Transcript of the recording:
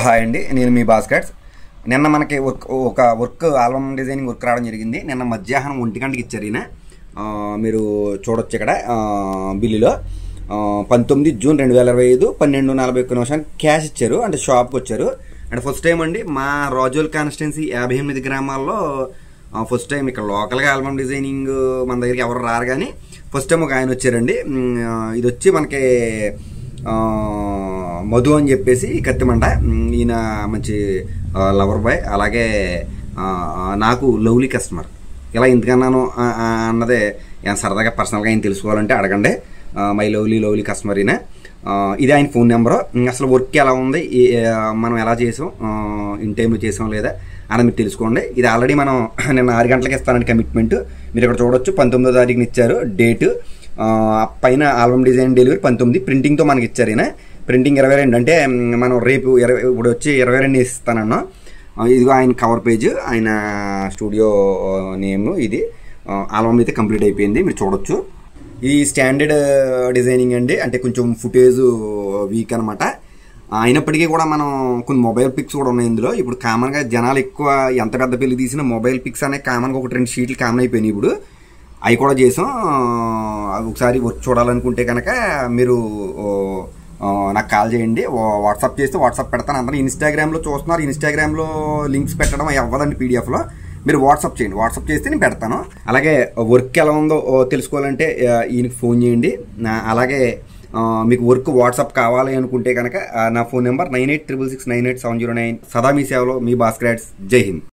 Hi అండి, నేను మీ భాస్కర్. నిన్న మనకి వర్క్ ఆల్బమ్ డిజైనింగ్ వర్క్ రావడం జరిగింది. నిన్న మధ్యాహ్నం 1 గంటకి ఇచ్చారు ఈయన. మీరు చూడొచ్చు ఇక్కడ బిల్లులో 19 జూన్ 2025 12:41 క్యాష్ ఇచ్చారు. అంటే షాప్కి వచ్చారు. అంటే ఫస్ట్ టైం అండి మా రాజోల్ కాన్స్టిట్యున్సీ 58 గ్రామాల్లో ఫస్ట్ టైం ఇక్కడ లోకల్గా ఆల్బమ్ డిజైనింగ్ మన దగ్గరికి ఎవరు రారు, కానీ ఫస్ట్ టైం ఒక ఆయన వచ్చారండి. ఇది వచ్చి మనకి మధు అని చెప్పేసి కత్తిమంట. ఈయన మంచి లవర్ బాయ్, అలాగే నాకు లవ్లీ కస్టమర్. ఇలా ఎందుకన్నాను అన్నదే సరదాగా పర్సనల్గా ఆయన తెలుసుకోవాలంటే అడగండి. మై లవ్లీ కస్టమర్ ఈయన. ఇది ఆయన ఫోన్ నెంబరు. అసలు వర్క్ ఎలా ఉంది, మనం ఎలా చేసాం, ఇన్ టైంలో చేసాం లేదా అని మీరు తెలుసుకోండి. ఇది ఆల్రెడీ మనం నిన్న 6 గంటలకి ఇస్తానండి కమిట్మెంట్. మీరు ఇక్కడ చూడొచ్చు 19వ తారీఖున ఇచ్చారు డేటు. పైన ఆల్బమ్ డిజైన్ డెలివరీ 19, ప్రింటింగ్తో మనకి ఇచ్చారు ఈయన. ప్రింటింగ్ 22. అంటే మనం రేపు ఇప్పుడు వచ్చి 22 ఇస్తానన్నా. ఇదిగో ఆయన కవర్ పేజ్, ఆయన స్టూడియో నేమ్. ఇది ఆల్బమ్ అయితే కంప్లీట్ అయిపోయింది, మీరు చూడొచ్చు. ఈ స్టాండర్డ్ డిజైనింగ్ అండి, అంటే కొంచెం ఫుటేజ్ వీక్ అనమాట. అయినప్పటికీ కూడా మనం కొన్ని మొబైల్ పిక్స్ కూడా ఉన్నాయి ఇందులో. ఇప్పుడు కామన్గా జనాలు ఎక్కువ ఎంత పెద్ద పెళ్లి తీసినా మొబైల్ పిక్స్ అనే కామన్గా 1-2 షీట్లు కామన్ అయిపోయినాయి ఇప్పుడు. అవి కూడా చేసాం. ఒకసారి వర్క్ చూడాలనుకుంటే కనుక మీరు నాకు కాల్ చేయండి, వాట్సాప్ చేస్తే వాట్సాప్ పెడతాను. అందరూ ఇన్స్టాగ్రామ్లో చూస్తున్నారు, ఇన్స్టాగ్రామ్లో లింక్స్ పెట్టడం అవ్వదండి పీడిఎఫ్లో. మీరు వాట్సాప్ చేయండి, వాట్సాప్ చేస్తే నేను పెడతాను. అలాగే వర్క్ ఎలా ఉందో తెలుసుకోవాలంటే ఈయనకి ఫోన్ చేయండి. అలాగే మీకు వర్క్ వాట్సాప్ కావాలి అనుకుంటే కనుక నా ఫోన్ నెంబర్ 9866698709. సదా మీ సేవలో మీ భాస్కర్. జై హింద్.